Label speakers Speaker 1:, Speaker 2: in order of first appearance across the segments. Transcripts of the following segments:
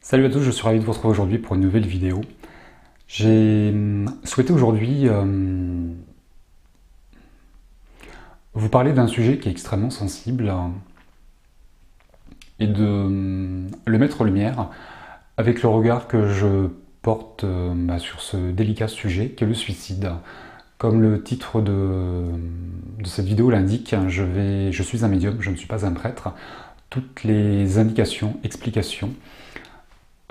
Speaker 1: Salut à tous, je suis ravi de vous retrouver aujourd'hui pour une nouvelle vidéo. J'ai souhaité aujourd'hui vous parler d'un sujet qui est extrêmement sensible et de le mettre en lumière avec le regard que je porte sur ce délicat sujet qu'est le suicide. Comme le titre de cette vidéo l'indique, je suis un médium, je ne suis pas un prêtre. Toutes les indications, explications,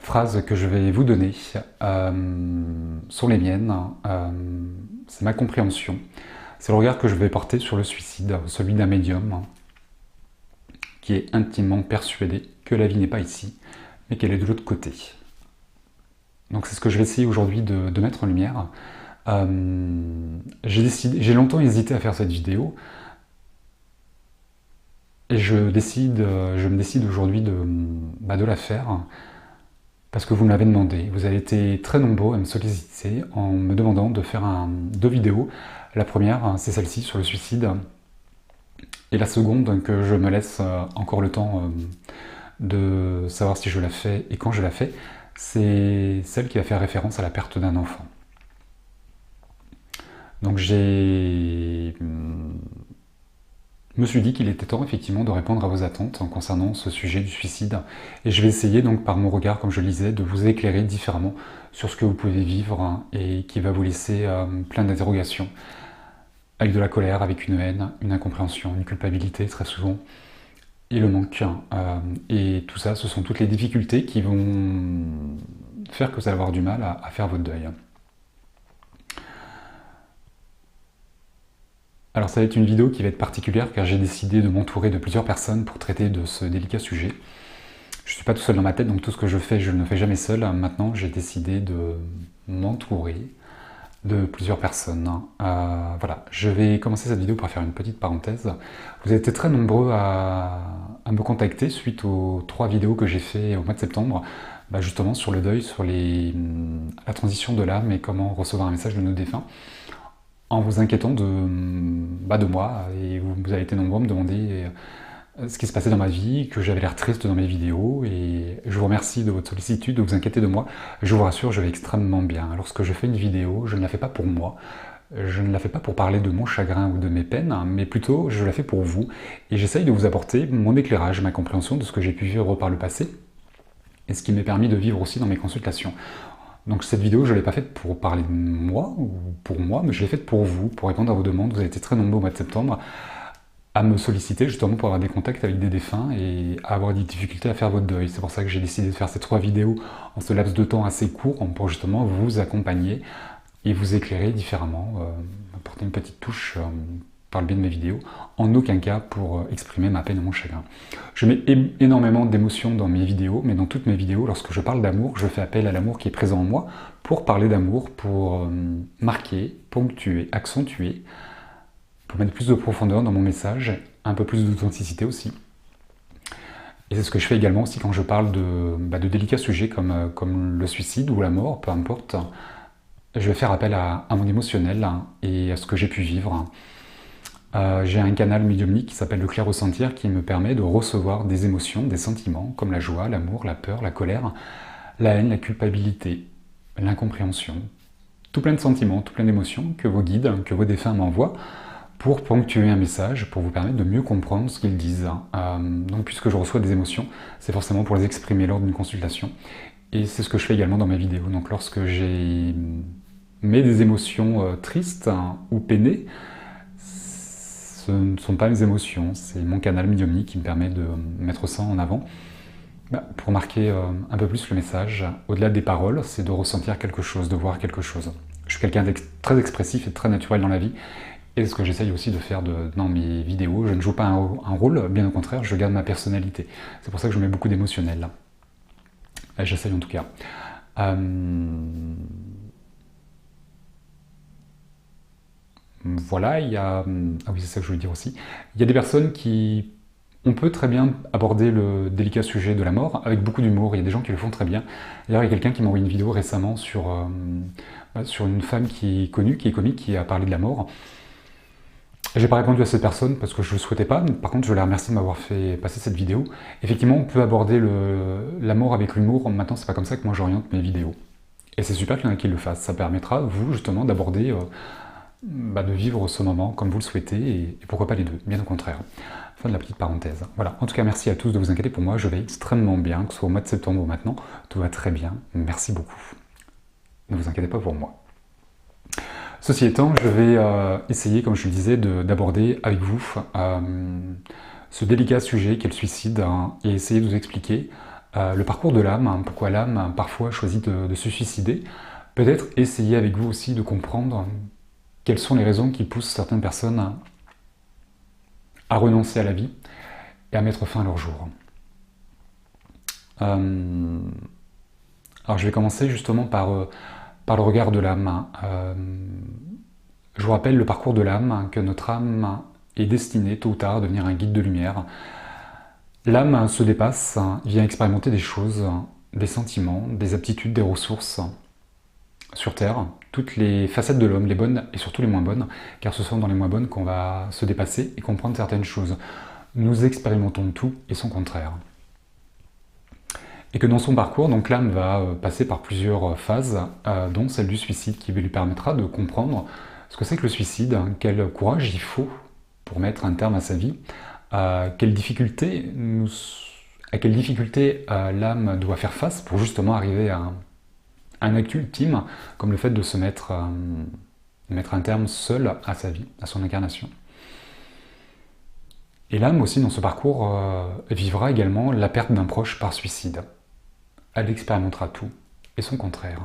Speaker 1: phrases que je vais vous donner sont les miennes, c'est ma compréhension, c'est le regard que je vais porter sur le suicide, celui d'un médium qui est intimement persuadé que la vie n'est pas ici, mais qu'elle est de l'autre côté. Donc c'est ce que je vais essayer aujourd'hui de mettre en lumière. J'ai longtemps hésité à faire cette vidéo, et je me décide aujourd'hui de la faire, parce que vous me l'avez demandé. Vous avez été très nombreux à me solliciter en me demandant de faire deux vidéos. La première, c'est celle-ci sur le suicide. Et la seconde, que je me laisse encore le temps de savoir si je la fais et quand je la fais, c'est celle qui va faire référence à la perte d'un enfant. Donc je me suis dit qu'il était temps effectivement de répondre à vos attentes concernant ce sujet du suicide, et je vais essayer donc par mon regard, comme je le disais, de vous éclairer différemment sur ce que vous pouvez vivre et qui va vous laisser plein d'interrogations, avec de la colère, avec une haine, une incompréhension, une culpabilité très souvent, et le manque. Et tout ça, ce sont toutes les difficultés qui vont faire que vous allez avoir du mal à faire votre deuil. Alors ça va être une vidéo qui va être particulière car j'ai décidé de m'entourer de plusieurs personnes pour traiter de ce délicat sujet. Je ne suis pas tout seul dans ma tête, donc tout ce que je fais, je ne le fais jamais seul. Maintenant, j'ai décidé de m'entourer de plusieurs personnes. Voilà, je vais commencer cette vidéo par faire une petite parenthèse. Vous avez été très nombreux à me contacter suite aux 3 vidéos que j'ai fait au mois de septembre, justement sur le deuil, sur la transition de l'âme et comment recevoir un message de nos défunts, en vous inquiétant de moi, et vous avez été nombreux à me demander ce qui se passait dans ma vie, que j'avais l'air triste dans mes vidéos, et je vous remercie de votre sollicitude, de vous inquiéter de moi. Je vous rassure, je vais extrêmement bien. Lorsque je fais une vidéo, je ne la fais pas pour moi, je ne la fais pas pour parler de mon chagrin ou de mes peines, mais plutôt je la fais pour vous, et j'essaye de vous apporter mon éclairage, ma compréhension de ce que j'ai pu vivre par le passé, et ce qui m'est permis de vivre aussi dans mes consultations. Donc cette vidéo, je ne l'ai pas faite pour parler de moi, ou pour moi, mais je l'ai faite pour vous, pour répondre à vos demandes. Vous avez été très nombreux au mois de septembre à me solliciter justement pour avoir des contacts avec des défunts et à avoir des difficultés à faire votre deuil. C'est pour ça que j'ai décidé de faire ces 3 vidéos en ce laps de temps assez court pour justement vous accompagner et vous éclairer différemment, apporter une petite touche par le biais de mes vidéos, en aucun cas pour exprimer ma peine ou mon chagrin. Je mets énormément d'émotions dans mes vidéos, mais dans toutes mes vidéos, lorsque je parle d'amour, je fais appel à l'amour qui est présent en moi pour parler d'amour, pour marquer, ponctuer, accentuer, pour mettre plus de profondeur dans mon message, un peu plus d'authenticité aussi. Et c'est ce que je fais également aussi quand je parle de délicats sujets comme le suicide ou la mort, peu importe. Je vais faire appel à mon émotionnel et à ce que j'ai pu vivre. J'ai un canal médiumnique qui s'appelle le clair-ressentir qui me permet de recevoir des émotions, des sentiments comme la joie, l'amour, la peur, la colère, la haine, la culpabilité, l'incompréhension. Tout plein de sentiments, tout plein d'émotions que vos guides, que vos défunts m'envoient pour ponctuer un message, pour vous permettre de mieux comprendre ce qu'ils disent. Donc puisque je reçois des émotions, c'est forcément pour les exprimer lors d'une consultation. Et c'est ce que je fais également dans ma vidéo. Donc lorsque j'ai mis des émotions tristes ou peinées, ce ne sont pas mes émotions, c'est mon canal médiumnique qui me permet de mettre ça en avant. Pour marquer un peu plus le message, au-delà des paroles, c'est de ressentir quelque chose, de voir quelque chose. Je suis quelqu'un de très expressif et très naturel dans la vie, et c'est ce que j'essaye aussi de faire dans mes vidéos. Je ne joue pas un rôle, bien au contraire, je garde ma personnalité. C'est pour ça que je mets beaucoup d'émotionnel là. J'essaye en tout cas. Voilà, il y a... Ah oui, c'est ça que je voulais dire aussi. Il y a des personnes qui... On peut très bien aborder le délicat sujet de la mort avec beaucoup d'humour, il y a des gens qui le font très bien. D'ailleurs, il y a quelqu'un qui m'a envoyé une vidéo récemment sur une femme qui est connue, qui est comique, qui a parlé de la mort. J'ai pas répondu à cette personne parce que je le souhaitais pas. Par contre, je la remercie de m'avoir fait passer cette vidéo. Effectivement, on peut aborder la mort avec l'humour. Maintenant, c'est pas comme ça que moi j'oriente mes vidéos. Et c'est super qu'il y en ait qui le fassent. Ça permettra, vous, justement, d'aborder, de vivre ce moment comme vous le souhaitez, et pourquoi pas les deux, bien au contraire. Fin de la petite parenthèse. Voilà, en tout cas, merci à tous de vous inquiéter pour moi. Je vais extrêmement bien, que ce soit au mois de septembre ou maintenant. Tout va très bien. Merci beaucoup. Ne vous inquiétez pas pour moi. Ceci étant, je vais essayer, comme je le disais, d'aborder avec vous ce délicat sujet qu'est le suicide, et essayer de vous expliquer le parcours de l'âme, pourquoi l'âme parfois choisit de se suicider. Peut-être essayer avec vous aussi de comprendre quelles sont les raisons qui poussent certaines personnes à renoncer à la vie et à mettre fin à leur jour. Alors je vais commencer justement par le regard de l'âme. Je vous rappelle le parcours de l'âme, que notre âme est destinée tôt ou tard à devenir un guide de lumière. L'âme se dépasse, vient expérimenter des choses, des sentiments, des aptitudes, des ressources sur Terre, toutes les facettes de l'homme, les bonnes et surtout les moins bonnes, car ce sont dans les moins bonnes qu'on va se dépasser et comprendre certaines choses. Nous expérimentons tout et son contraire. Et que dans son parcours, donc l'âme va passer par plusieurs phases, dont celle du suicide, qui lui permettra de comprendre ce que c'est que le suicide, quel courage il faut pour mettre un terme à sa vie, à quelles difficultés l'âme doit faire face pour justement arriver à un acte ultime, comme le fait de se mettre un terme seul à sa vie, à son incarnation. Et l'âme aussi, dans ce parcours, vivra également la perte d'un proche par suicide. Elle expérimentera tout, et son contraire.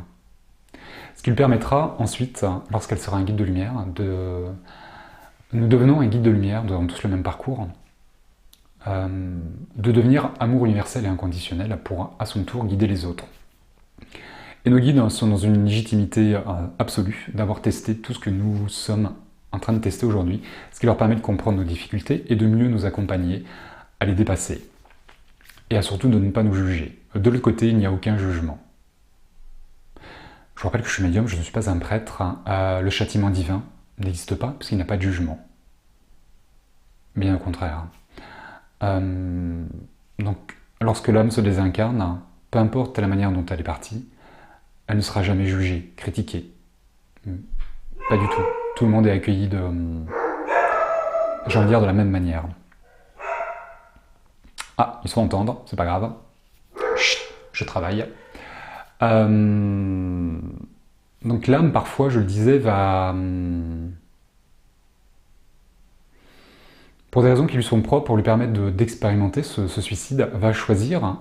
Speaker 1: Ce qui lui permettra ensuite, lorsqu'elle sera un guide de lumière, nous devenons un guide de lumière, nous avons tous le même parcours, de devenir amour universel et inconditionnel pour, à son tour, guider les autres. Et nos guides sont dans une légitimité absolue d'avoir testé tout ce que nous sommes en train de tester aujourd'hui, ce qui leur permet de comprendre nos difficultés et de mieux nous accompagner à les dépasser. Et surtout de ne pas nous juger. De l'autre côté, il n'y a aucun jugement. Je vous rappelle que je suis médium, je ne suis pas un prêtre. Le châtiment divin n'existe pas, parce qu'il n'y a pas de jugement. Bien au contraire. Donc, lorsque l'âme se désincarne, peu importe la manière dont elle est partie, elle ne sera jamais jugée, critiquée. Pas du tout. Tout le monde est accueilli de la même manière. Ah, ils se font entendre, c'est pas grave. Chut, je travaille. Donc l'âme, parfois, je le disais, va... pour des raisons qui lui sont propres, pour lui permettre d'expérimenter ce suicide, va choisir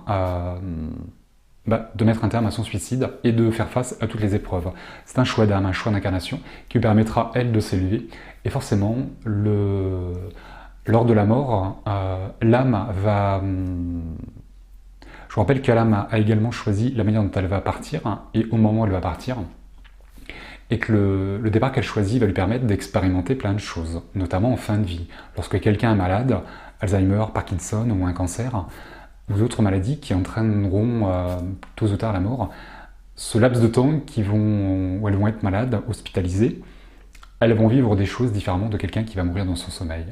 Speaker 1: de mettre un terme à son suicide et de faire face à toutes les épreuves. C'est un choix d'âme, un choix d'incarnation qui lui permettra, elle, de s'élever. Et forcément, lors de la mort, l'âme va... Je vous rappelle que l'âme a également choisi la manière dont elle va partir, et au moment où elle va partir, et que le départ qu'elle choisit va lui permettre d'expérimenter plein de choses, notamment en fin de vie. Lorsque quelqu'un est malade, Alzheimer, Parkinson ou un cancer, ou d'autres maladies qui entraîneront tôt ou tard la mort, ce laps de temps où elles vont être malades, hospitalisées, elles vont vivre des choses différemment de quelqu'un qui va mourir dans son sommeil.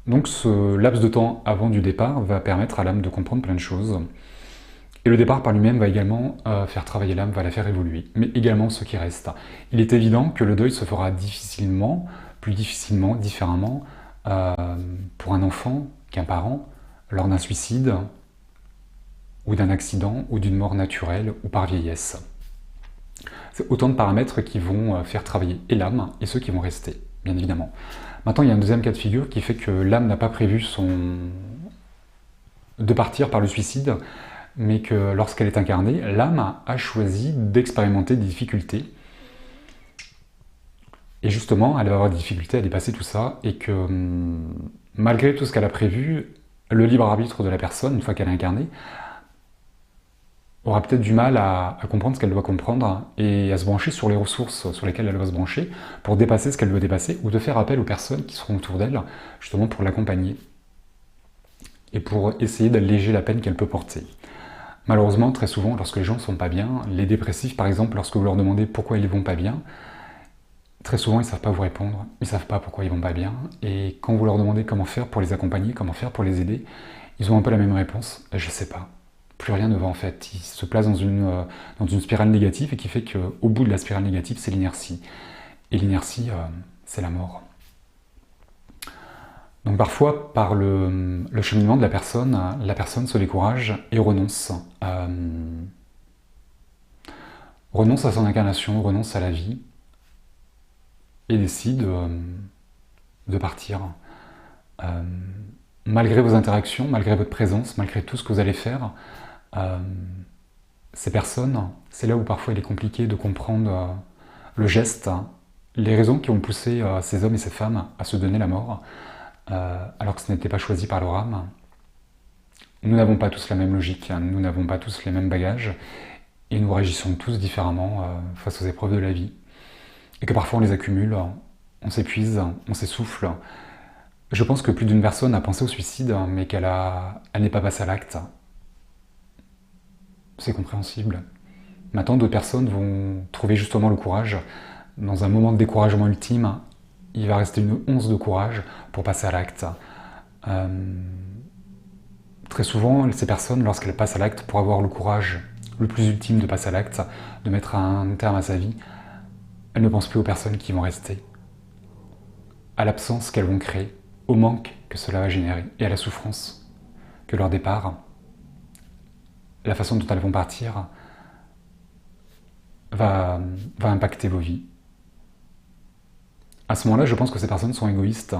Speaker 1: Donc ce laps de temps avant du départ va permettre à l'âme de comprendre plein de choses. Et le départ par lui-même va également faire travailler l'âme, va la faire évoluer, mais également ce qui reste. Il est évident que le deuil se fera plus difficilement, différemment, pour un enfant qu'un parent, lors d'un suicide, ou d'un accident, ou d'une mort naturelle, ou par vieillesse. C'est autant de paramètres qui vont faire travailler et l'âme, et ceux qui vont rester, bien évidemment. Maintenant, il y a un deuxième cas de figure qui fait que l'âme n'a pas prévu de partir par le suicide, mais que lorsqu'elle est incarnée, l'âme a choisi d'expérimenter des difficultés. Et justement, elle va avoir des difficultés à dépasser tout ça, et que malgré tout ce qu'elle a prévu, le libre arbitre de la personne, une fois qu'elle est incarnée, aura peut-être du mal à comprendre ce qu'elle doit comprendre et à se brancher sur les ressources sur lesquelles elle doit se brancher pour dépasser ce qu'elle doit dépasser, ou de faire appel aux personnes qui seront autour d'elle, justement pour l'accompagner et pour essayer d'alléger la peine qu'elle peut porter. Malheureusement, très souvent, lorsque les gens ne sont pas bien, les dépressifs par exemple, lorsque vous leur demandez pourquoi ils ne vont pas bien, Très souvent, ils ne savent pas vous répondre, ils ne savent pas pourquoi ils vont pas bien, et quand vous leur demandez comment faire pour les accompagner, comment faire pour les aider, ils ont un peu la même réponse, je sais pas. Plus rien ne va en fait. Ils se placent dans une spirale négative et qui fait qu'au bout de la spirale négative, c'est l'inertie. Et l'inertie, c'est la mort. Donc parfois, par le cheminement de la personne se décourage et renonce à son incarnation, renonce à la vie, et décide de partir. Euh, Malgré vos interactions, malgré votre présence, malgré tout ce que vous allez faire, euh, ces personnes, c'est là où parfois il est compliqué de comprendre le geste, les raisons qui ont poussé ces hommes et ces femmes à se donner la mort, alors que ce n'était pas choisi par leur âme. Nous n'avons pas tous la même logique, nous n'avons pas tous les mêmes bagages, et nous réagissons tous différemment face aux épreuves de la vie. Et que parfois on les accumule, on s'épuise, on s'essouffle. Je pense que plus d'une personne a pensé au suicide, mais elle n'est pas passée à l'acte. C'est compréhensible. Maintenant, d'autres personnes vont trouver justement le courage. Dans un moment de découragement ultime, il va rester une once de courage pour passer à l'acte. Très souvent, ces personnes, lorsqu'elles passent à l'acte, pour avoir le courage le plus ultime de passer à l'acte, de mettre un terme à sa vie, elles ne pensent plus aux personnes qui vont rester, à l'absence qu'elles vont créer, au manque que cela va générer, et à la souffrance que leur départ, la façon dont elles vont partir, va impacter vos vies. À ce moment-là, je pense que ces personnes sont égoïstes,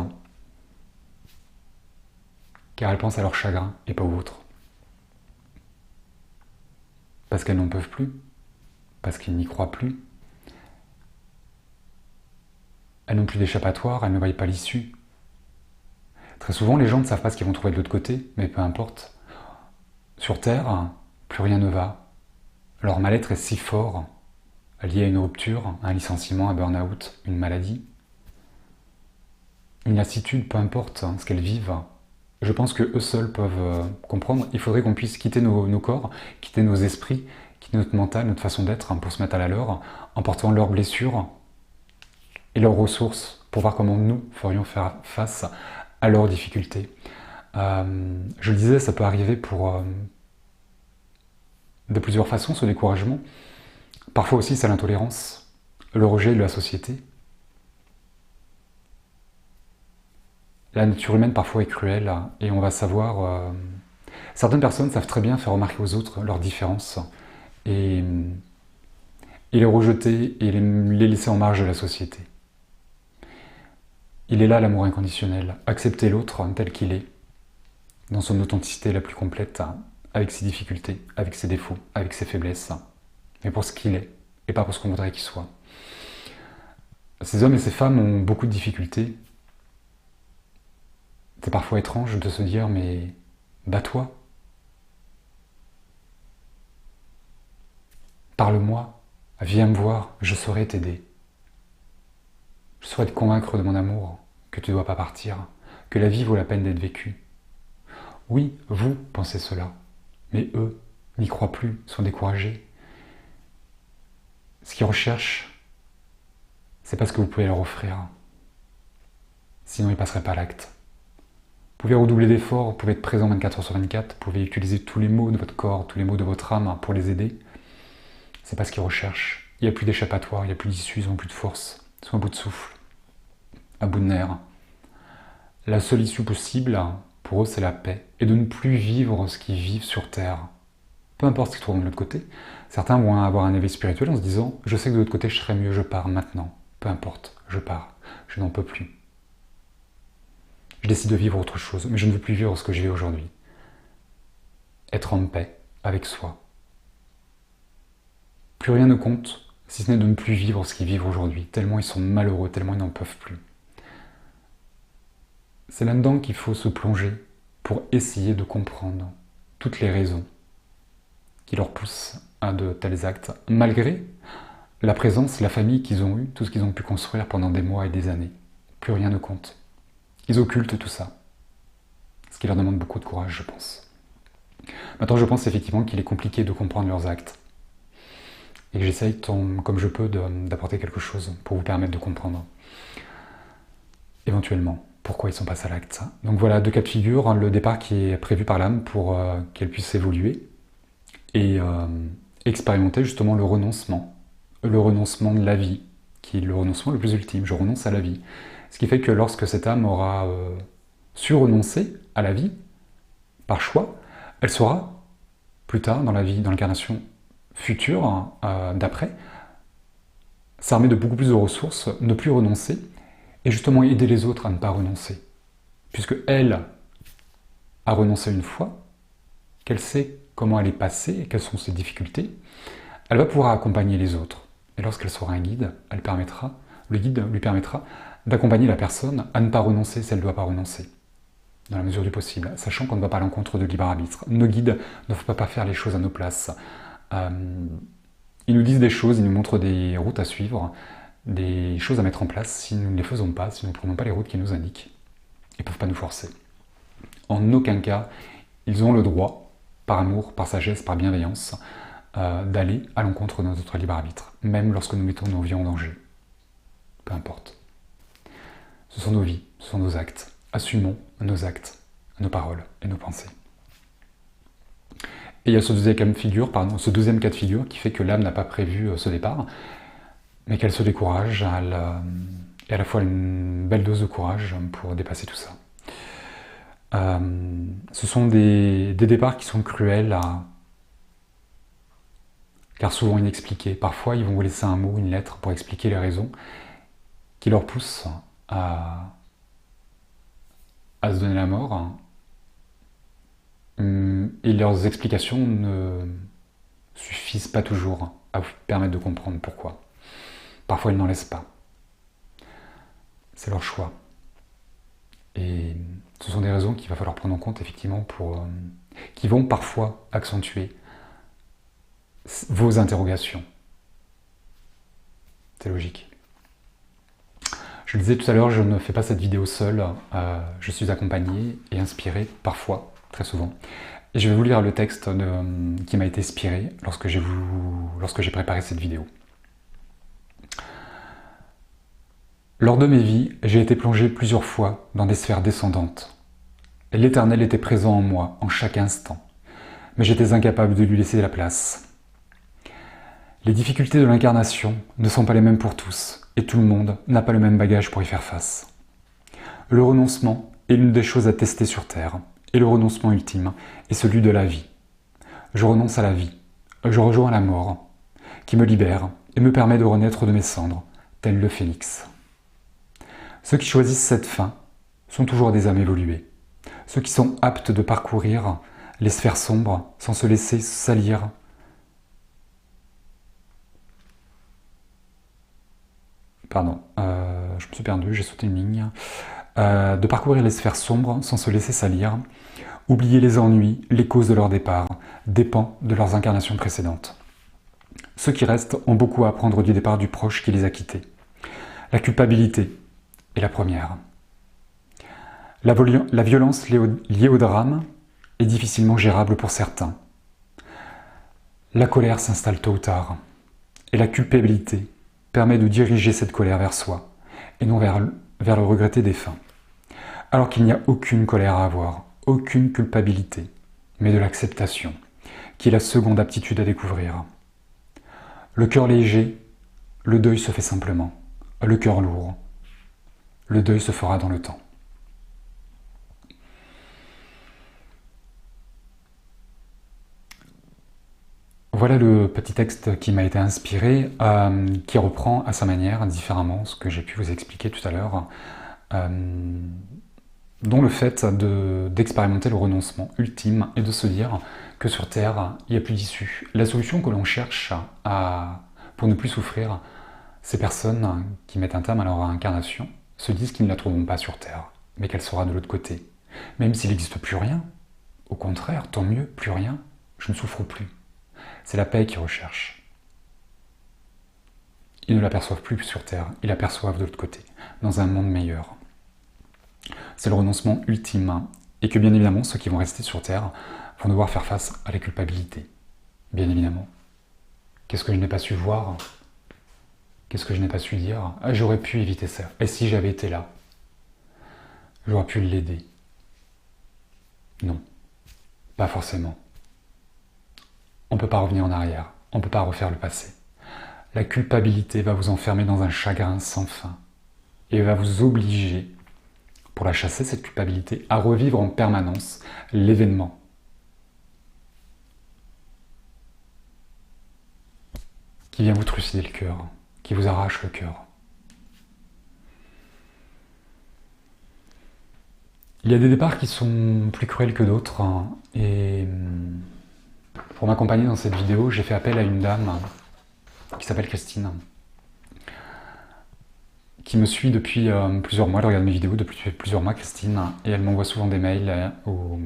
Speaker 1: car elles pensent à leur chagrin et pas au vôtre. Parce qu'elles n'en peuvent plus, parce qu'ils n'y croient plus. Elles n'ont plus d'échappatoire, elles ne voient pas l'issue. Très souvent, les gens ne savent pas ce qu'ils vont trouver de l'autre côté, mais peu importe. Sur Terre, plus rien ne va. Leur mal-être est si fort, lié à une rupture, un licenciement, un burn-out, une maladie. Une lassitude, peu importe ce qu'elles vivent. Je pense qu'eux seuls peuvent comprendre. Il faudrait qu'on puisse quitter nos corps, quitter nos esprits, quitter notre mental, notre façon d'être, pour se mettre à la leur, en portant leurs blessures et leurs ressources, pour voir comment nous ferions faire face à leurs difficultés. Je le disais, ça peut arriver de plusieurs façons, ce découragement. Parfois aussi, c'est l'intolérance, le rejet de la société. La nature humaine parfois est cruelle et on va savoir... certaines personnes savent très bien faire remarquer aux autres leurs différences et les rejeter et les laisser en marge de la société. Il est là l'amour inconditionnel, accepter l'autre tel qu'il est, dans son authenticité la plus complète, avec ses difficultés, avec ses défauts, avec ses faiblesses, mais pour ce qu'il est, et pas pour ce qu'on voudrait qu'il soit. Ces hommes et ces femmes ont beaucoup de difficultés. C'est parfois étrange de se dire, mais bats-toi. Parle-moi, viens me voir, je saurai t'aider. Je saurai te convaincre de mon amour, que tu ne dois pas partir, que la vie vaut la peine d'être vécue. Oui, vous pensez cela, mais eux n'y croient plus, sont découragés. Ce qu'ils recherchent, c'est pas ce que vous pouvez leur offrir. Sinon, ils ne passeraient pas à l'acte. Vous pouvez redoubler d'efforts, vous pouvez être présent 24 heures sur 24, vous pouvez utiliser tous les mots de votre corps, tous les mots de votre âme pour les aider. C'est pas ce qu'ils recherchent. Il n'y a plus d'échappatoire, il n'y a plus d'issue, ils n'ont plus de force, ils sont à bout de souffle, à bout de nerfs. La seule issue possible, pour eux, c'est la paix, et de ne plus vivre ce qu'ils vivent sur Terre. Peu importe ce qu'ils trouvent de l'autre côté. Certains vont avoir un éveil spirituel en se disant « Je sais que de l'autre côté, je serai mieux, je pars maintenant. Peu importe, je pars. Je n'en peux plus. Je décide de vivre autre chose, mais je ne veux plus vivre ce que je vis aujourd'hui. » Être en paix avec soi. Plus rien ne compte, si ce n'est de ne plus vivre ce qu'ils vivent aujourd'hui, tellement ils sont malheureux, tellement ils n'en peuvent plus. C'est là-dedans qu'il faut se plonger pour essayer de comprendre toutes les raisons qui leur poussent à de tels actes, malgré la présence, la famille qu'ils ont eue, tout ce qu'ils ont pu construire pendant des mois et des années. Plus rien ne compte. Ils occultent tout ça, ce qui leur demande beaucoup de courage, je pense. Maintenant, je pense effectivement qu'il est compliqué de comprendre leurs actes. et que j'essaye comme je peux d'apporter quelque chose pour vous permettre de comprendre éventuellement pourquoi ils sont passés à l'acte. Donc voilà, 2 cas de figure, le départ qui est prévu par l'âme pour qu'elle puisse évoluer et expérimenter justement le renoncement de la vie, qui est le renoncement le plus ultime, je renonce à la vie. Ce qui fait que lorsque cette âme aura su renoncer à la vie, par choix, elle saura, plus tard dans la vie, dans l'incarnation future, d'après, s'armer de beaucoup plus de ressources, ne plus renoncer, et justement aider les autres à ne pas renoncer. Puisque elle a renoncé une fois, qu'elle sait comment elle est passée et quelles sont ses difficultés, elle va pouvoir accompagner les autres. Et lorsqu'elle sera un guide, le guide lui permettra d'accompagner la personne à ne pas renoncer si elle ne doit pas renoncer, dans la mesure du possible, sachant qu'on ne va pas à l'encontre de libre arbitre. Nos guides ne font pas faire les choses à nos places. Ils nous disent des choses, ils nous montrent des routes à suivre, des choses à mettre en place. Si nous ne les faisons pas, si nous ne prenons pas les routes qu'ils nous indiquent, ils ne peuvent pas nous forcer. En aucun cas, ils ont le droit, par amour, par sagesse, par bienveillance, d'aller à l'encontre de notre libre arbitre, même lorsque nous mettons nos vies en danger. Peu importe. Ce sont nos vies, ce sont nos actes. Assumons nos actes, nos paroles et nos pensées. Et il y a ce deuxième cas de figure qui fait que l'âme n'a pas prévu ce départ, mais qu'elle se décourage, et à la fois une belle dose de courage pour dépasser tout ça. Ce sont des départs qui sont cruels, car souvent inexpliqués. Parfois, ils vont vous laisser un mot, une lettre, pour expliquer les raisons qui leur poussent à se donner la mort. Et leurs explications ne suffisent pas toujours à vous permettre de comprendre pourquoi. Parfois, ils n'en laissent pas. C'est leur choix. Et ce sont des raisons qu'il va falloir prendre en compte, effectivement, qui vont parfois accentuer vos interrogations. C'est logique. Je le disais tout à l'heure, je ne fais pas cette vidéo seul. Je suis accompagné et inspiré, parfois, très souvent. Et je vais vous lire le texte qui m'a été inspiré lorsque j'ai préparé cette vidéo. Lors de mes vies, j'ai été plongé plusieurs fois dans des sphères descendantes. Et l'Éternel était présent en moi, en chaque instant. Mais j'étais incapable de lui laisser la place. Les difficultés de l'incarnation ne sont pas les mêmes pour tous, et tout le monde n'a pas le même bagage pour y faire face. Le renoncement est l'une des choses à tester sur Terre, et le renoncement ultime est celui de la vie. Je renonce à la vie, je rejoins la mort, qui me libère et me permet de renaître de mes cendres, tel le phénix. Ceux qui choisissent cette fin sont toujours des âmes évoluées, ceux qui sont aptes de parcourir les sphères sombres sans se laisser salir. Pardon, je me suis perdu, j'ai sauté une ligne. De parcourir les sphères sombres sans se laisser salir, oublier les ennuis, les causes de leur départ, dépend de leurs incarnations précédentes. Ceux qui restent ont beaucoup à apprendre du départ du proche qui les a quittés. La culpabilité est la première. La violence liée au drame est difficilement gérable pour certains. La colère s'installe tôt ou tard, et la culpabilité permet de diriger cette colère vers soi, et non vers le regretté défunt. Alors qu'il n'y a aucune colère à avoir, aucune culpabilité, mais de l'acceptation, qui est la seconde aptitude à découvrir. Le cœur léger, le deuil se fait simplement. Le cœur lourd, le deuil se fera dans le temps. Voilà le petit texte qui m'a été inspiré, qui reprend à sa manière, différemment, ce que j'ai pu vous expliquer tout à l'heure, dont le fait d'expérimenter le renoncement ultime et de se dire que sur Terre, il n'y a plus d'issue. La solution que l'on cherche pour ne plus souffrir, ces personnes qui mettent un terme à leur incarnation se disent qu'ils ne la trouveront pas sur Terre, mais qu'elle sera de l'autre côté. Même s'il n'existe plus rien, au contraire, tant mieux, plus rien, je ne souffre plus. C'est la paix qu'ils recherchent. Ils ne l'aperçoivent plus sur Terre, ils l'aperçoivent de l'autre côté, dans un monde meilleur. C'est le renoncement ultime, et que bien évidemment, ceux qui vont rester sur Terre vont devoir faire face à la culpabilité. Bien évidemment. Qu'est-ce que je n'ai pas su voir? Qu'est-ce que je n'ai pas su dire? Ah, j'aurais pu éviter ça. Et si j'avais été là? J'aurais pu l'aider. Non, pas forcément. On ne peut pas revenir en arrière. On ne peut pas refaire le passé. La culpabilité va vous enfermer dans un chagrin sans fin et va vous obliger, pour la chasser, cette culpabilité, à revivre en permanence l'événement. Qui vient vous trucider le cœur, qui vous arrache le cœur. Il y a des départs qui sont plus cruels que d'autres, hein, et pour m'accompagner dans cette vidéo, j'ai fait appel à une dame qui s'appelle Christine, qui me suit depuis plusieurs mois. Elle regarde mes vidéos depuis plusieurs mois, Christine, et elle m'envoie souvent des mails où,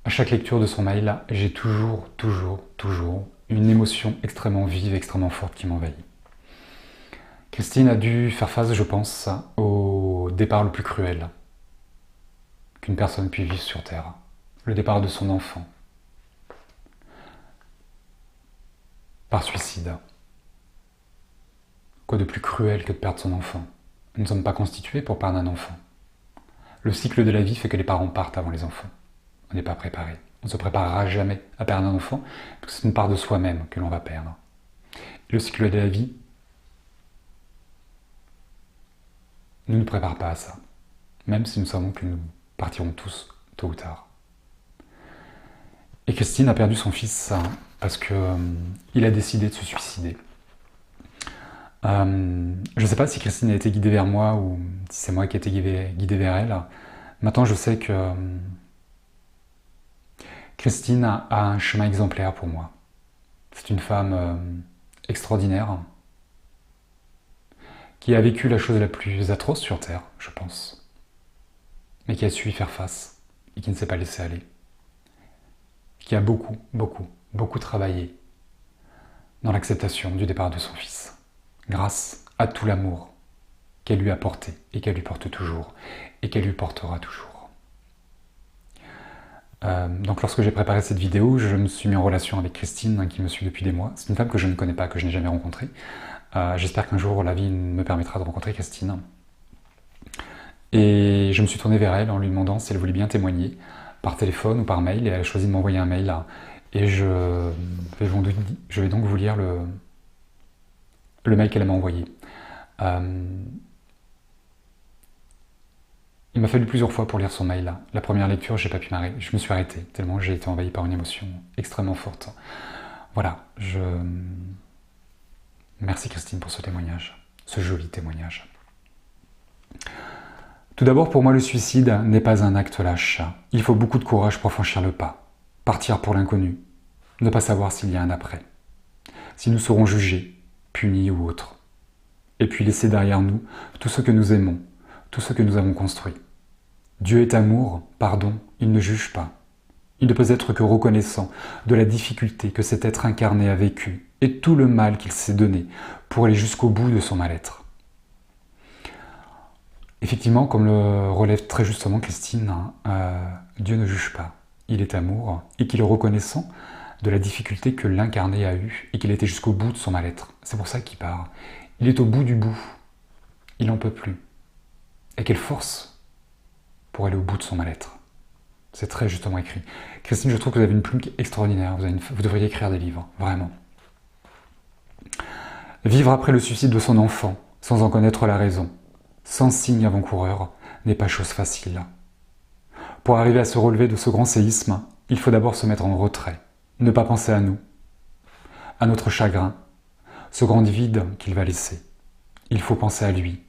Speaker 1: à chaque lecture de son mail, j'ai toujours une émotion extrêmement vive, extrêmement forte qui m'envahit. Christine a dû faire face, je pense, au départ le plus cruel qu'une personne puisse vivre sur Terre. Le départ de son enfant. Par suicide. Quoi de plus cruel que de perdre son enfant? Nous ne sommes pas constitués pour perdre un enfant. Le cycle de la vie fait que les parents partent avant les enfants. On n'est pas préparé. On ne se préparera jamais à perdre un enfant, parce que c'est une part de soi-même que l'on va perdre. Et le cycle de la vie ne nous prépare pas à ça, même si nous savons que nous partirons tous, tôt ou tard. Et Christine a perdu son fils parce qu'il a décidé de se suicider. Je ne sais pas si Christine a été guidée vers moi ou si c'est moi qui ai été guidé vers elle. Maintenant, je sais que Christine a un chemin exemplaire pour moi. C'est une femme extraordinaire qui a vécu la chose la plus atroce sur Terre, je pense, mais qui a su y faire face et qui ne s'est pas laissée aller. Qui a beaucoup travaillé dans l'acceptation du départ de son fils, grâce à tout l'amour qu'elle lui a porté et qu'elle lui porte toujours et qu'elle lui portera toujours. Donc lorsque j'ai préparé cette vidéo, je me suis mis en relation avec Christine, qui me suit depuis des mois. C'est une femme que je ne connais pas, que je n'ai jamais rencontrée. J'espère qu'un jour la vie me permettra de rencontrer Christine. Et je me suis tourné vers elle en lui demandant si elle voulait bien témoigner par téléphone ou par mail, et elle a choisi de m'envoyer un mail, et je vais donc vous lire le mail qu'elle m'a envoyé. Il m'a fallu plusieurs fois pour lire son mail. La première lecture, j'ai pas pu m'arrêter, je me suis arrêté, tellement j'ai été envahi par une émotion extrêmement forte. Voilà, merci Christine pour ce témoignage, ce joli témoignage. Tout d'abord, pour moi, le suicide n'est pas un acte lâche. Il faut beaucoup de courage pour franchir le pas, partir pour l'inconnu, ne pas savoir s'il y a un après, si nous serons jugés, punis ou autres. Et puis laisser derrière nous tout ce que nous aimons, tout ce que nous avons construit. Dieu est amour, pardon, il ne juge pas. Il ne peut être que reconnaissant de la difficulté que cet être incarné a vécu et tout le mal qu'il s'est donné pour aller jusqu'au bout de son mal-être. Effectivement, comme le relève très justement Christine, Dieu ne juge pas, il est amour, et qu'il est reconnaissant de la difficulté que l'incarné a eue, et qu'il était jusqu'au bout de son mal-être. C'est pour ça qu'il part. Il est au bout du bout, il n'en peut plus. Et quelle force pour aller au bout de son mal-être. C'est très justement écrit. Christine, je trouve que vous avez une plume extraordinaire, vous devriez écrire des livres, vraiment. Vivre après le suicide de son enfant, sans en connaître la raison, sans signe avant-coureur, n'est pas chose facile. Pour arriver à se relever de ce grand séisme, il faut d'abord se mettre en retrait, ne pas penser à nous, à notre chagrin, ce grand vide qu'il va laisser. Il faut penser à lui.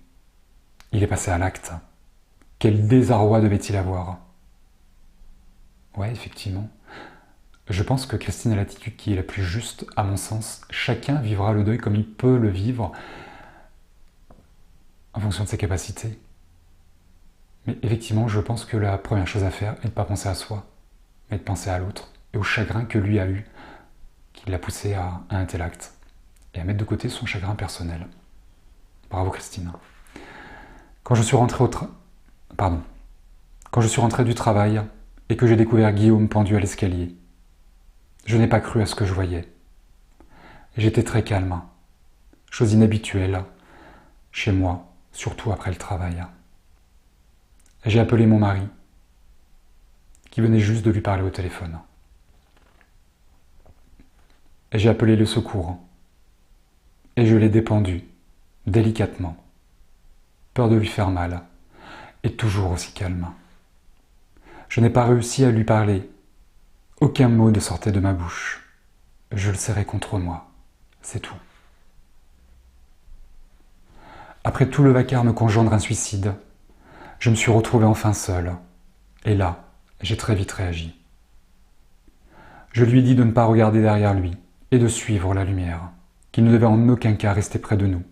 Speaker 1: Il est passé à l'acte. Quel désarroi devait-il avoir? Ouais, effectivement. Je pense que Christine a l'attitude qui est la plus juste, à mon sens. Chacun vivra le deuil comme il peut le vivre, en fonction de ses capacités. Mais effectivement, je pense que la première chose à faire est de ne pas penser à soi, mais de penser à l'autre, et au chagrin que lui a eu, qui l'a poussé à un tel acte, et à mettre de côté son chagrin personnel. Bravo Christine. Quand je suis rentré du travail, et que j'ai découvert Guillaume pendu à l'escalier, Je n'ai pas cru à ce que je voyais. J'étais très calme, chose inhabituelle chez moi, surtout après le travail. J'ai appelé mon mari, qui venait juste de lui parler au téléphone. J'ai appelé le secours, et je l'ai dépendu, délicatement, peur de lui faire mal, et toujours aussi calme. Je n'ai pas réussi à lui parler. Aucun mot ne sortait de ma bouche. Je le serrais contre moi. C'est tout. Après tout le vacarme qu'engendre un suicide, je me suis retrouvé enfin seul. Et là, j'ai très vite réagi. Je lui ai dit de ne pas regarder derrière lui et de suivre la lumière, qu'il ne devait en aucun cas rester près de nous.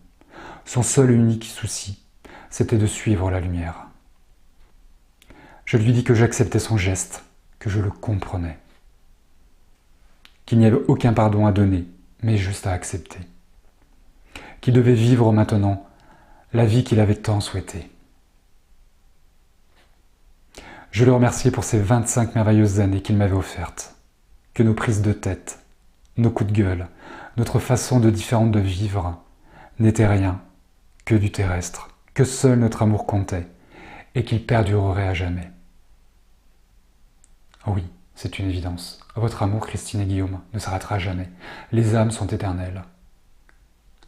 Speaker 1: Son seul et unique souci, c'était de suivre la lumière. Je lui ai dit que j'acceptais son geste, que je le comprenais. Qu'il n'y avait aucun pardon à donner, mais juste à accepter. Qu'il devait vivre maintenant la vie qu'il avait tant souhaitée. Je le remerciais pour ces 25 merveilleuses années qu'il m'avait offertes, que nos prises de tête, nos coups de gueule, notre façon différente de vivre n'étaient rien que du terrestre, que seul notre amour comptait et qu'il perdurerait à jamais. Oui, c'est une évidence. Votre amour, Christine et Guillaume, ne s'arrêtera jamais. Les âmes sont éternelles.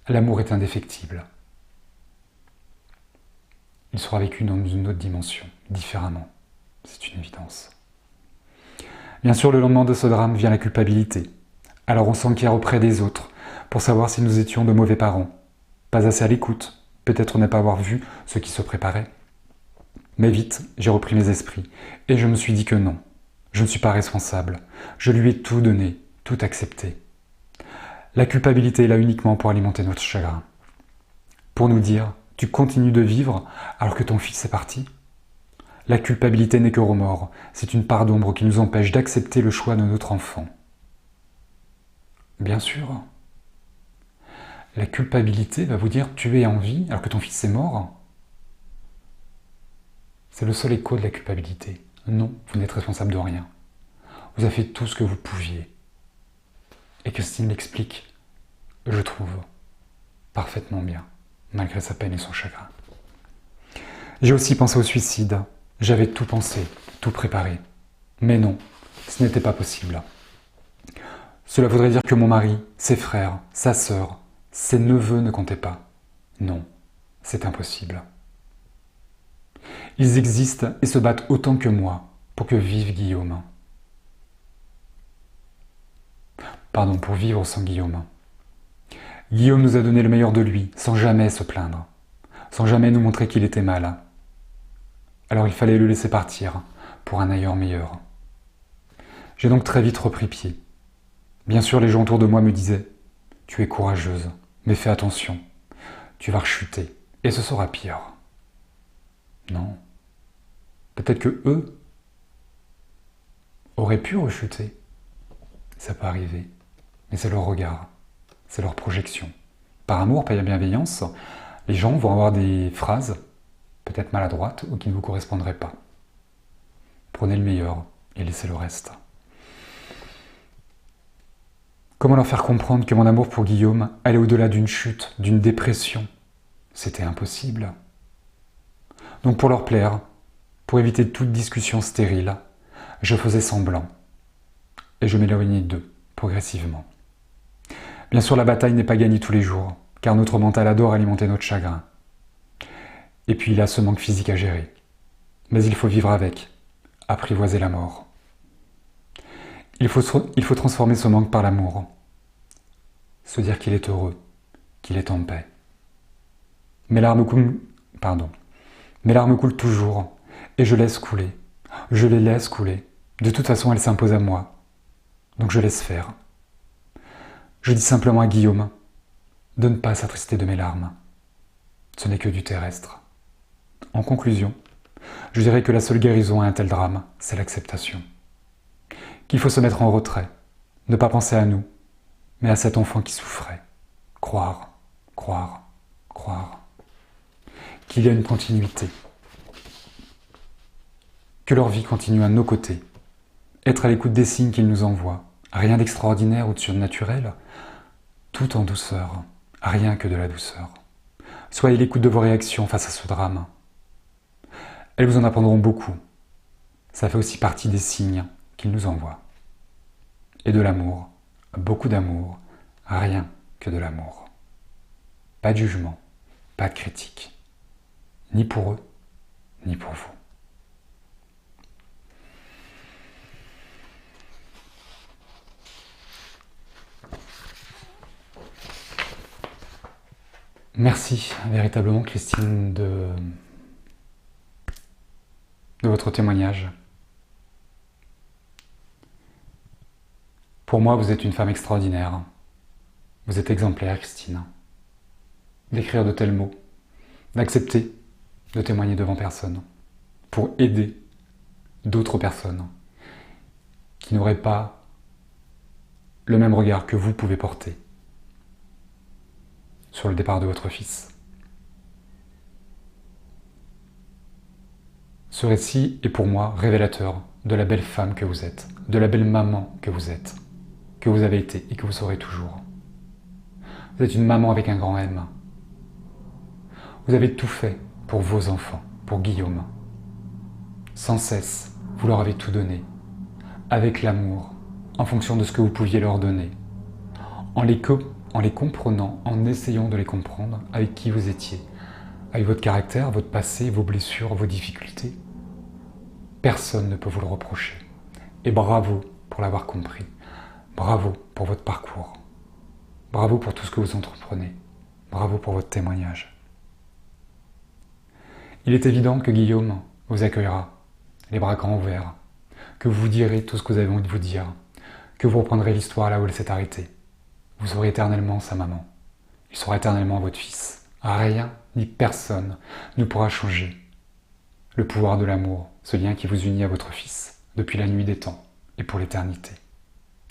Speaker 1: L'amour est indéfectible. Il sera vécu dans une autre dimension, différemment. C'est une évidence. Bien sûr, le lendemain de ce drame vient la culpabilité. Alors on s'enquiert auprès des autres pour savoir si nous étions de mauvais parents. Pas assez à l'écoute, peut-être ne pas avoir vu ce qui se préparait. Mais vite, j'ai repris mes esprits et je me suis dit que non. Je ne suis pas responsable. Je lui ai tout donné, tout accepté. La culpabilité est là uniquement pour alimenter notre chagrin. Pour nous dire, tu continues de vivre alors que ton fils est parti. La culpabilité n'est que remords. C'est une part d'ombre qui nous empêche d'accepter le choix de notre enfant. Bien sûr. La culpabilité va vous dire, tu es en vie alors que ton fils est mort. C'est le seul écho de la culpabilité. Non, vous n'êtes responsable de rien. Vous avez fait tout ce que vous pouviez. Et Christine l'explique, je trouve, parfaitement bien, malgré sa peine et son chagrin. J'ai aussi pensé au suicide. J'avais tout pensé, tout préparé. Mais non, ce n'était pas possible. Cela voudrait dire que mon mari, ses frères, sa sœur, ses neveux ne comptaient pas. Non, c'est impossible. Ils existent et se battent autant que moi pour que vive Guillaume. Pardon, pour vivre sans Guillaume. Guillaume nous a donné le meilleur de lui, sans jamais se plaindre, sans jamais nous montrer qu'il était mal. Alors il fallait le laisser partir pour un ailleurs meilleur. J'ai donc très vite repris pied. Bien sûr, les gens autour de moi me disaient « Tu es courageuse, mais fais attention, tu vas rechuter, et ce sera pire. » Non. Peut-être que eux auraient pu rechuter. Ça peut arriver, mais c'est leur regard, c'est leur projection. Par amour, par bienveillance, les gens vont avoir des phrases, peut-être maladroites, ou qui ne vous correspondraient pas. Prenez le meilleur et laissez le reste. Comment leur faire comprendre que mon amour pour Guillaume allait au-delà d'une chute, d'une dépression? C'était impossible. Donc pour leur plaire, pour éviter toute discussion stérile, je faisais semblant. Et je m'éloignais d'eux, progressivement. Bien sûr, la bataille n'est pas gagnée tous les jours, car notre mental adore alimenter notre chagrin. Et puis il y a ce manque physique à gérer. Mais il faut vivre avec, apprivoiser la mort. Il faut transformer ce manque par l'amour. Se dire qu'il est heureux, qu'il est en paix. Mes larmes coulent toujours, et je laisse couler. Je les laisse couler. De toute façon, elles s'imposent à moi. Donc je laisse faire. Je dis simplement à Guillaume de ne pas s'attrister de mes larmes. Ce n'est que du terrestre. En conclusion, je dirais que la seule guérison à un tel drame, c'est l'acceptation. Qu'il faut se mettre en retrait, ne pas penser à nous, mais à cet enfant qui souffrait. Croire, croire, croire. Qu'il y a une continuité. Que leur vie continue à nos côtés. Être à l'écoute des signes qu'ils nous envoient. Rien d'extraordinaire ou de surnaturel, tout en douceur, rien que de la douceur. Soyez l'écoute de vos réactions face à ce drame. Elles vous en apprendront beaucoup. Ça fait aussi partie des signes qu'ils nous envoient. Et de l'amour, beaucoup d'amour, rien que de l'amour. Pas de jugement, pas de critique, ni pour eux, ni pour vous. Merci véritablement Christine de votre témoignage. Pour moi, vous êtes une femme extraordinaire. Vous êtes exemplaire, Christine. D'écrire de tels mots, d'accepter de témoigner devant personne, pour aider d'autres personnes qui n'auraient pas le même regard que vous pouvez porter sur le départ de votre fils. Ce récit est pour moi révélateur de la belle femme que vous êtes, de la belle maman que vous êtes, que vous avez été et que vous serez toujours. Vous êtes une maman avec un grand M. Vous avez tout fait pour vos enfants, pour Guillaume. Sans cesse, vous leur avez tout donné, avec l'amour, en fonction de ce que vous pouviez leur donner, en les comprenant, en essayant de les comprendre avec qui vous étiez, avec votre caractère, votre passé, vos blessures, vos difficultés. Personne ne peut vous le reprocher. Et bravo pour l'avoir compris. Bravo pour votre parcours. Bravo pour tout ce que vous entreprenez. Bravo pour votre témoignage. Il est évident que Guillaume vous accueillera, les bras grands ouverts, que vous direz tout ce que vous avez envie de vous dire, que vous reprendrez l'histoire là où elle s'est arrêtée. Vous serez éternellement sa maman. Il sera éternellement votre fils. Rien ni personne ne pourra changer le pouvoir de l'amour, ce lien qui vous unit à votre fils depuis la nuit des temps et pour l'éternité.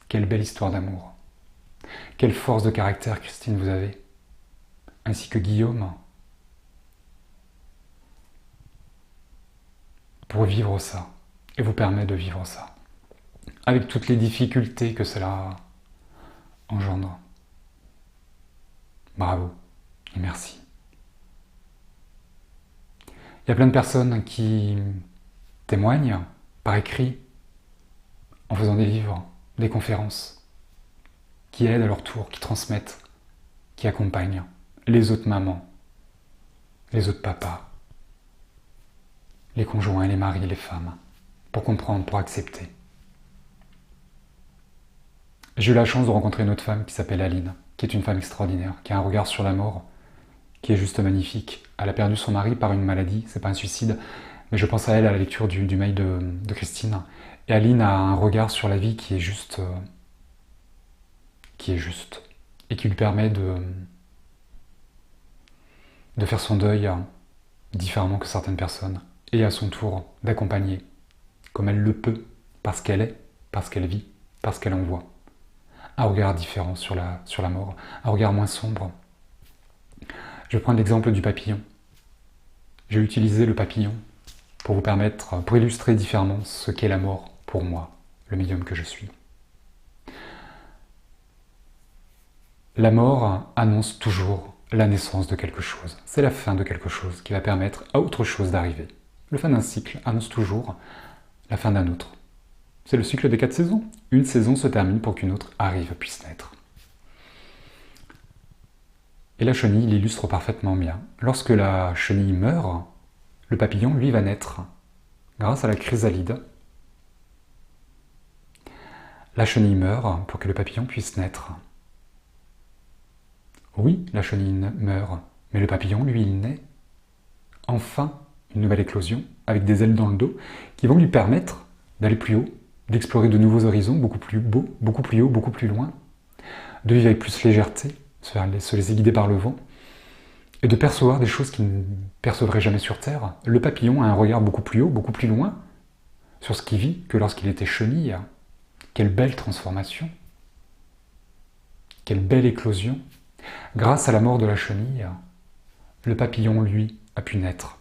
Speaker 1: Quelle belle histoire d'amour. Quelle force de caractère, Christine, vous avez, ainsi que Guillaume, pour vivre ça, et vous permettre de vivre ça, avec toutes les difficultés que cela engendre. Bravo et merci. Il y a plein de personnes qui témoignent par écrit, en faisant des livres, des conférences, qui aident à leur tour, qui transmettent, qui accompagnent les autres mamans, les autres papas, les conjoints, les maris, les femmes, pour comprendre, pour accepter. J'ai eu la chance de rencontrer une autre femme qui s'appelle Aline, qui est une femme extraordinaire, qui a un regard sur la mort, qui est juste magnifique. Elle a perdu son mari par une maladie, c'est pas un suicide, mais je pense à elle à la lecture du mail de Christine. Et Aline a un regard sur la vie qui est juste, et qui lui permet de faire son deuil différemment que certaines personnes, et à son tour d'accompagner, comme elle le peut, parce qu'elle est, parce qu'elle vit, parce qu'elle en voit. Un regard différent sur la mort, un regard moins sombre. Je vais prendre l'exemple du papillon. J'ai utilisé le papillon pour illustrer différemment ce qu'est la mort pour moi, le médium que je suis. La mort annonce toujours la naissance de quelque chose. C'est la fin de quelque chose qui va permettre à autre chose d'arriver. Le fin d'un cycle annonce toujours la fin d'un autre. C'est le cycle des 4 saisons. Une saison se termine pour qu'une autre arrive, puisse naître. Et la chenille l'illustre parfaitement bien. Lorsque la chenille meurt, le papillon, lui, va naître grâce à la chrysalide. La chenille meurt pour que le papillon puisse naître. Oui, la chenille meurt, mais le papillon, lui, il naît. Enfin, une nouvelle éclosion, avec des ailes dans le dos, qui vont lui permettre d'aller plus haut, d'explorer de nouveaux horizons, beaucoup plus beaux, beaucoup plus haut, beaucoup plus loin, de vivre avec plus légèreté, se laisser guider par le vent, et de percevoir des choses qu'il ne percevrait jamais sur Terre. Le papillon a un regard beaucoup plus haut, beaucoup plus loin, sur ce qu'il vit que lorsqu'il était chenille. Quelle belle transformation, quelle belle éclosion. Grâce à la mort de la chenille, le papillon, lui, a pu naître.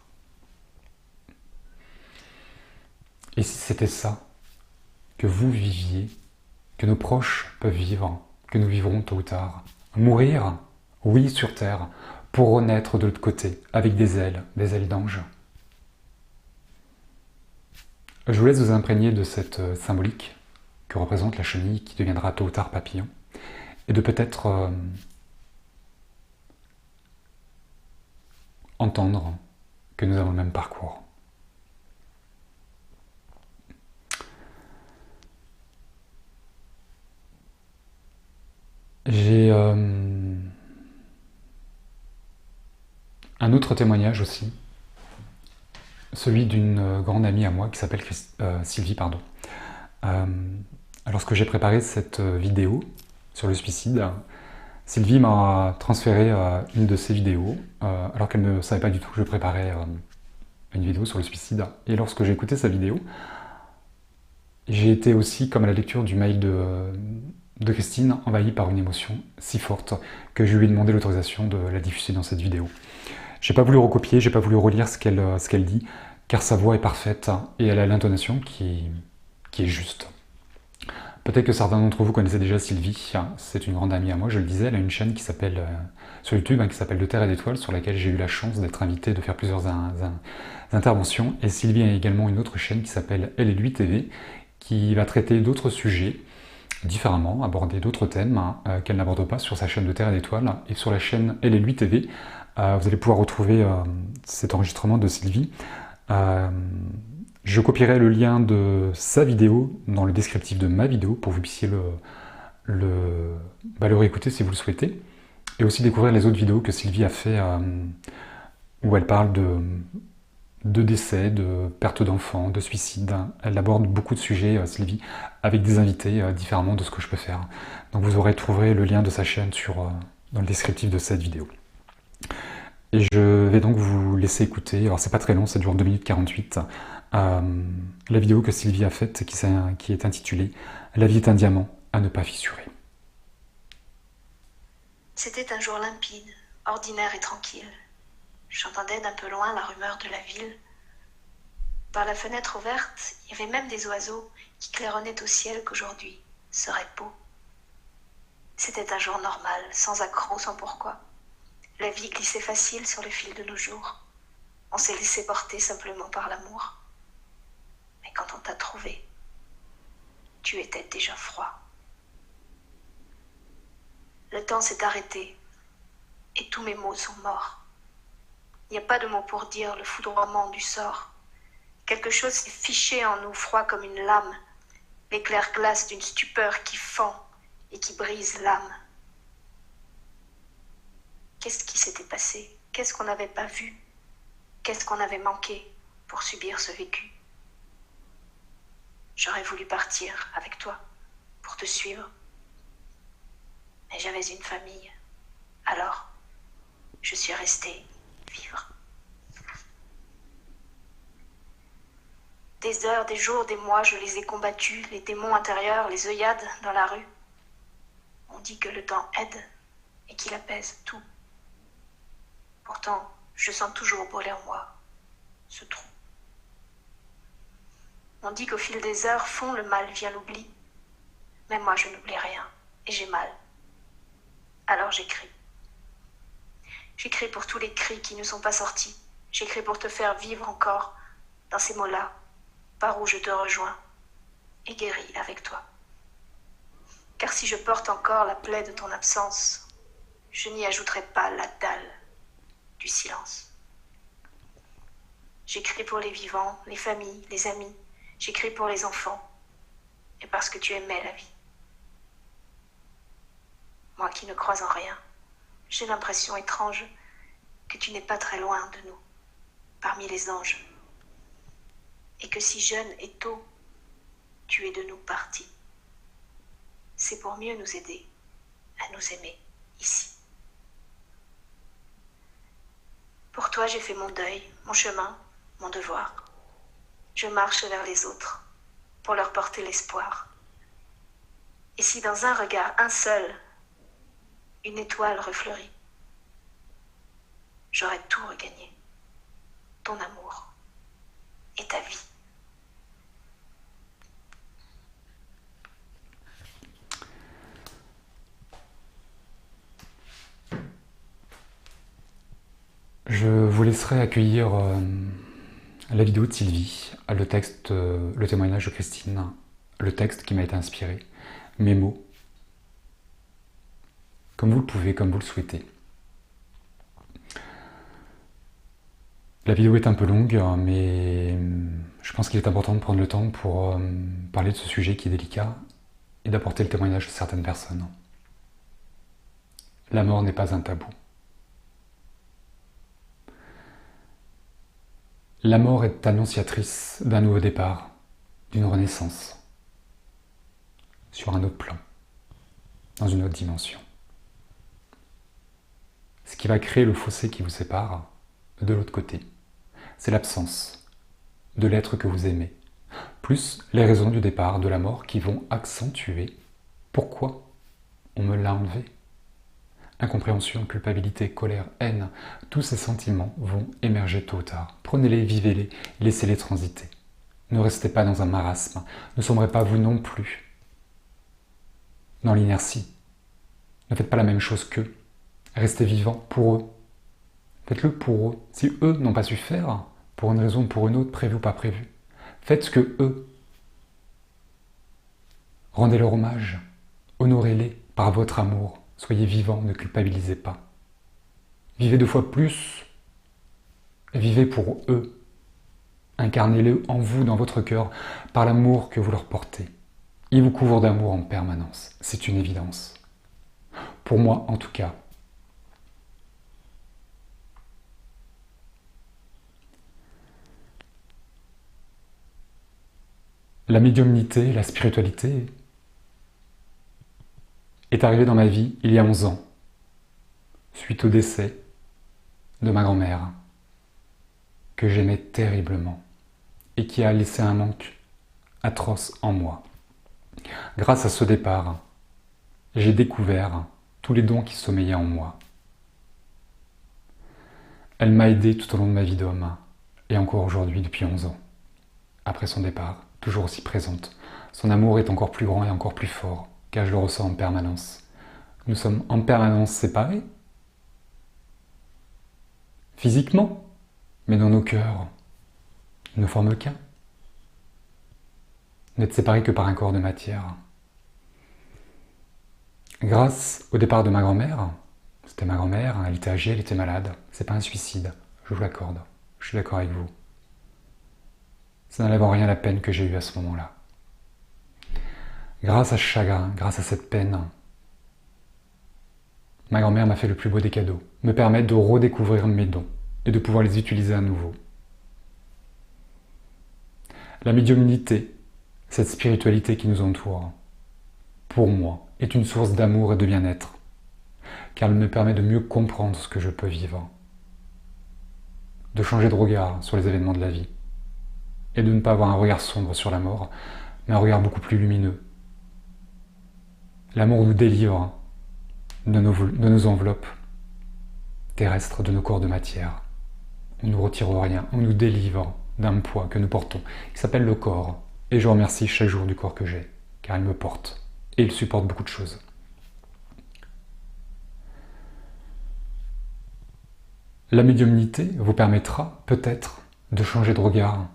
Speaker 1: Et si c'était ça, que vous viviez que nos proches peuvent vivre, que nous vivrons tôt ou tard. Mourir, oui, sur terre, pour renaître de l'autre côté, avec des ailes d'ange. Je vous laisse vous imprégner de cette symbolique que représente la chenille qui deviendra tôt ou tard papillon, et de peut-être entendre que nous avons le même parcours. J'ai un autre témoignage aussi, celui d'une grande amie à moi qui s'appelle Sylvie. Lorsque j'ai préparé cette vidéo sur le suicide, Sylvie m'a transféré une de ses vidéos, alors qu'elle ne savait pas du tout que je préparais une vidéo sur le suicide. Et lorsque j'ai écouté sa vidéo, j'ai été aussi, comme à la lecture du mail de Christine, envahi par une émotion si forte que je lui ai demandé l'autorisation de la diffuser dans cette vidéo. J'ai pas voulu recopier, j'ai pas voulu relire ce qu'elle dit, car sa voix est parfaite et elle a l'intonation qui est juste. Peut-être que certains d'entre vous connaissaient déjà Sylvie, c'est une grande amie à moi, je le disais, elle a une chaîne qui s'appelle, sur YouTube, qui s'appelle De Terre et d'Étoiles, sur laquelle j'ai eu la chance d'être invité, de faire plusieurs interventions. Et Sylvie a également une autre chaîne qui s'appelle Elle et lui TV, qui va traiter d'autres sujets différemment, aborder d'autres thèmes qu'elle n'aborde pas sur sa chaîne De Terre et d'Étoiles. Et sur la chaîne Elle et lui TV, vous allez pouvoir retrouver cet enregistrement de Sylvie. Je copierai le lien de sa vidéo dans le descriptif de ma vidéo pour que vous puissiez le réécouter si vous le souhaitez. Et aussi découvrir les autres vidéos que Sylvie a fait où elle parle de décès, de perte d'enfants, de suicide. Elle aborde beaucoup de sujets, Sylvie, avec des invités différemment de ce que je peux faire. Donc vous trouverez le lien de sa chaîne dans le descriptif de cette vidéo. Et je vais donc vous laisser écouter, alors c'est pas très long, ça dure 2 minutes 48, la vidéo que Sylvie a faite qui est intitulée « La vie est un diamant à ne pas fissurer ».
Speaker 2: C'était un jour limpide, ordinaire et tranquille. J'entendais d'un peu loin la rumeur de la ville. Par la fenêtre ouverte, il y avait même des oiseaux qui claironnaient au ciel qu'aujourd'hui serait beau. C'était un jour normal, sans accroc, sans pourquoi. La vie glissait facile sur le fil de nos jours. On s'est laissé porter simplement par l'amour. Mais quand on t'a trouvé, tu étais déjà froid. Le temps s'est arrêté et tous mes mots sont morts. Il n'y a pas de mots pour dire le foudroiement du sort. Quelque chose s'est fiché en nous, froid comme une lame, l'éclair glace d'une stupeur qui fend et qui brise l'âme. Qu'est-ce qui s'était passé? Qu'est-ce qu'on n'avait pas vu? Qu'est-ce qu'on avait manqué pour subir ce vécu? J'aurais voulu partir avec toi pour te suivre. Mais j'avais une famille. Alors, je suis restée vivre. Des heures, des jours, des mois, je les ai combattus, les démons intérieurs, les œillades dans la rue. On dit que le temps aide et qu'il apaise tout. Pourtant, je sens toujours brûler en moi ce trou. On dit qu'au fil des heures, fond le mal vient l'oubli. Mais moi, je n'oublie rien et j'ai mal. Alors j'écris. J'écris pour tous les cris qui ne sont pas sortis. J'écris pour te faire vivre encore dans ces mots-là, par où je te rejoins et guéris avec toi. Car si je porte encore la plaie de ton absence, je n'y ajouterai pas la dalle du silence. J'écris pour les vivants, les familles, les amis. J'écris pour les enfants et parce que tu aimais la vie. Moi qui ne crois en rien, j'ai l'impression étrange que tu n'es pas très loin de nous, parmi les anges, et que si jeune et tôt, tu es de nous parti. C'est pour mieux nous aider à nous aimer ici. Pour toi, j'ai fait mon deuil, mon chemin, mon devoir. Je marche vers les autres pour leur porter l'espoir. Et si dans un regard, un seul, une étoile refleurit, j'aurais tout regagné, ton amour et ta vie.
Speaker 1: laisserai accueillir la vidéo de Sylvie, le témoignage de Christine, le texte qui m'a été inspiré, mes mots, comme vous le pouvez, comme vous le souhaitez. La vidéo est un peu longue, mais je pense qu'il est important de prendre le temps pour parler de ce sujet qui est délicat et d'apporter le témoignage de certaines personnes. La mort n'est pas un tabou. La mort est annonciatrice d'un nouveau départ, d'une renaissance, sur un autre plan, dans une autre dimension. Ce qui va créer le fossé qui vous sépare de l'autre côté, c'est l'absence de l'être que vous aimez, plus les raisons du départ, de la mort, qui vont accentuer pourquoi on me l'a enlevé. Incompréhension, culpabilité, colère, haine, tous ces sentiments vont émerger tôt ou tard. Prenez-les, vivez-les, laissez-les transiter. Ne restez pas dans un marasme, ne sombrez pas vous non plus dans l'inertie. Ne faites pas la même chose qu'eux. Restez vivant pour eux. Faites-le pour eux. Si eux n'ont pas su faire, pour une raison ou pour une autre, prévue ou pas prévue, faites ce que eux. Rendez-leur hommage. Honorez-les par votre amour. Soyez vivants, ne culpabilisez pas. Vivez 2 fois plus. Vivez pour eux. Incarnez-le en vous, dans votre cœur, par l'amour que vous leur portez. Ils vous couvrent d'amour en permanence. C'est une évidence. Pour moi, en tout cas. La médiumnité, la spiritualité est arrivée dans ma vie il y a 11 ans, suite au décès de ma grand-mère, que j'aimais terriblement et qui a laissé un manque atroce en moi. Grâce à ce départ, j'ai découvert tous les dons qui sommeillaient en moi. Elle m'a aidé tout au long de ma vie d'homme, et encore aujourd'hui depuis 11 ans. Après son départ, toujours aussi présente, son amour est encore plus grand et encore plus fort, car je le ressens en permanence. Nous sommes en permanence séparés, physiquement, mais dans nos cœurs, ils ne forment qu'un. Vous n'êtes séparés que par un corps de matière. Grâce au départ de ma grand-mère, c'était ma grand-mère, elle était âgée, elle était malade, c'est pas un suicide, je vous l'accorde, je suis d'accord avec vous. Ça n'enlève en rien la peine que j'ai eue à ce moment-là. Grâce à ce chagrin, grâce à cette peine, ma grand-mère m'a fait le plus beau des cadeaux, me permettre de redécouvrir mes dons et de pouvoir les utiliser à nouveau. La médiumnité, cette spiritualité qui nous entoure, pour moi, est une source d'amour et de bien-être, car elle me permet de mieux comprendre ce que je peux vivre, de changer de regard sur les événements de la vie, et de ne pas avoir un regard sombre sur la mort, mais un regard beaucoup plus lumineux. L'amour nous délivre de nos enveloppes terrestres, de nos corps de matière. On ne nous retire rien, on nous délivre d'un poids que nous portons, qui s'appelle le corps. Et je remercie chaque jour du corps que j'ai, car il me porte, et il supporte beaucoup de choses. La médiumnité vous permettra peut-être de changer de regard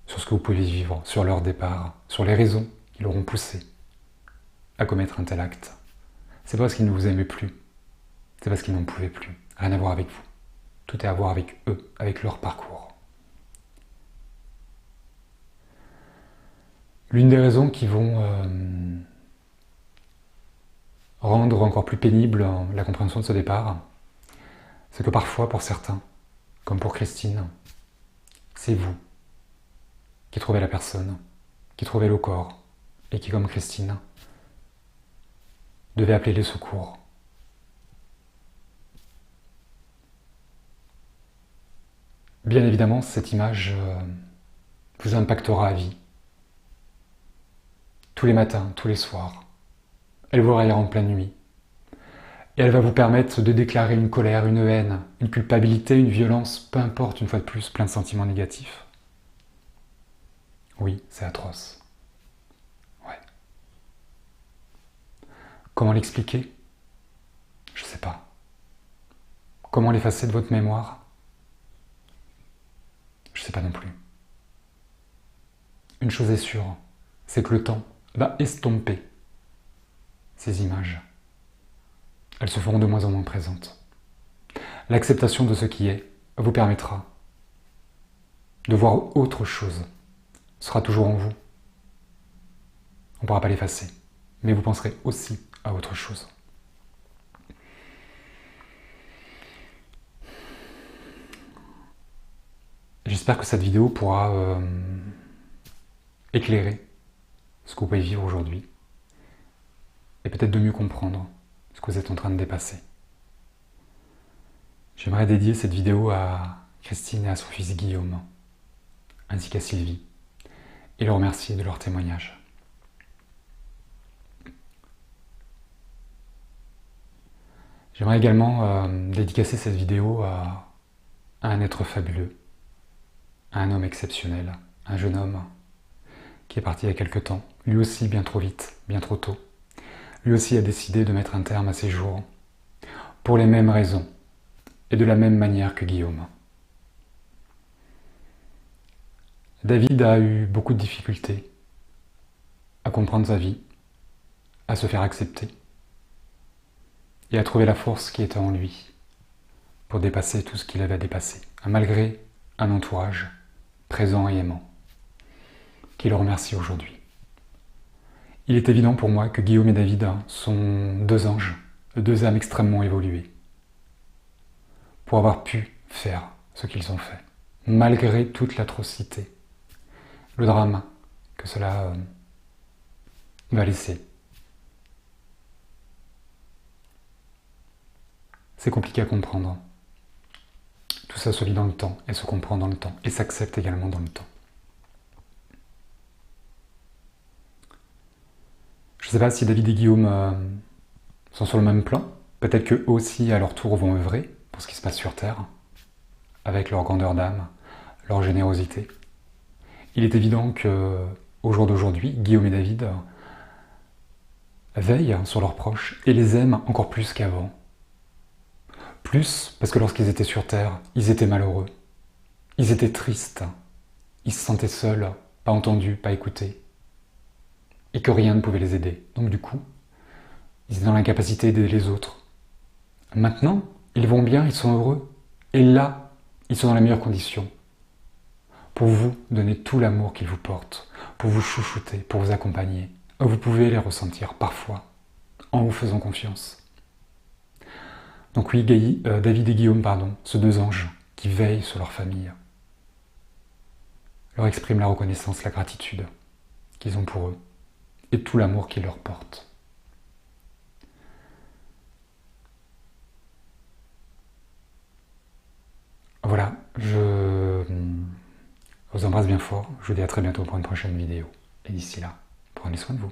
Speaker 1: sur ce que vous pouvez vivre, sur leur départ, sur les raisons qui l'auront poussé à commettre un tel acte. C'est pas parce qu'ils ne vous aimaient plus, c'est parce qu'ils n'en pouvaient plus. Rien à voir avec vous. Tout est à voir avec eux, avec leur parcours. L'une des raisons qui vont rendre encore plus pénible la compréhension de ce départ, c'est que parfois, pour certains, comme pour Christine, c'est vous qui trouvez la personne, qui trouvez le corps, et qui, comme Christine, devez appeler les secours. Bien évidemment, cette image vous impactera à vie. Tous les matins, tous les soirs. Elle vous réveillera en pleine nuit. Et elle va vous permettre de déclarer une colère, une haine, une culpabilité, une violence, peu importe, une fois de plus, plein de sentiments négatifs. Oui, c'est atroce. Ouais. Comment l'expliquer? Je sais pas. Comment l'effacer de votre mémoire? pas non plus. Une chose est sûre, c'est que le temps va estomper ces images. Elles se feront de moins en moins présentes. L'acceptation de ce qui est vous permettra de voir autre chose. Ce sera toujours en vous. On ne pourra pas l'effacer, mais vous penserez aussi à autre chose. J'espère que cette vidéo pourra éclairer ce que vous pouvez vivre aujourd'hui et peut-être de mieux comprendre ce que vous êtes en train de dépasser. J'aimerais dédier cette vidéo à Christine et à son fils Guillaume, ainsi qu'à Sylvie, et les remercier de leur témoignage. J'aimerais également dédicacer cette vidéo à un être fabuleux, à un homme exceptionnel, un jeune homme qui est parti il y a quelque temps, lui aussi bien trop vite, bien trop tôt. Lui aussi a décidé de mettre un terme à ses jours, pour les mêmes raisons, et de la même manière que Guillaume. David a eu beaucoup de difficultés à comprendre sa vie, à se faire accepter, et à trouver la force qui était en lui pour dépasser tout ce qu'il avait à dépasser, malgré un entourage présent et aimant, qui le remercie aujourd'hui. Il est évident pour moi que Guillaume et David sont deux anges, deux âmes extrêmement évoluées, pour avoir pu faire ce qu'ils ont fait, malgré toute l'atrocité, le drame que cela va laisser. C'est compliqué à comprendre. Tout ça se vit dans le temps, et se comprend dans le temps, et s'accepte également dans le temps. Je ne sais pas si David et Guillaume sont sur le même plan. Peut-être qu'eux aussi, à leur tour, vont œuvrer pour ce qui se passe sur Terre, avec leur grandeur d'âme, leur générosité. Il est évident qu'au jour d'aujourd'hui, Guillaume et David veillent sur leurs proches et les aiment encore plus qu'avant. Plus parce que lorsqu'ils étaient sur Terre, ils étaient malheureux, ils étaient tristes, ils se sentaient seuls, pas entendus, pas écoutés, et que rien ne pouvait les aider. Donc du coup, ils étaient dans l'incapacité d'aider les autres. Maintenant, ils vont bien, ils sont heureux, et là, ils sont dans les meilleures conditions pour vous donner tout l'amour qu'ils vous portent, pour vous chouchouter, pour vous accompagner. Vous pouvez les ressentir parfois, en vous faisant confiance. Donc oui, David et Guillaume, ces deux anges qui veillent sur leur famille, leur expriment la reconnaissance, la gratitude qu'ils ont pour eux, et tout l'amour qu'ils leur portent. Voilà, je vous embrasse bien fort, je vous dis à très bientôt pour une prochaine vidéo. Et d'ici là, prenez soin de vous.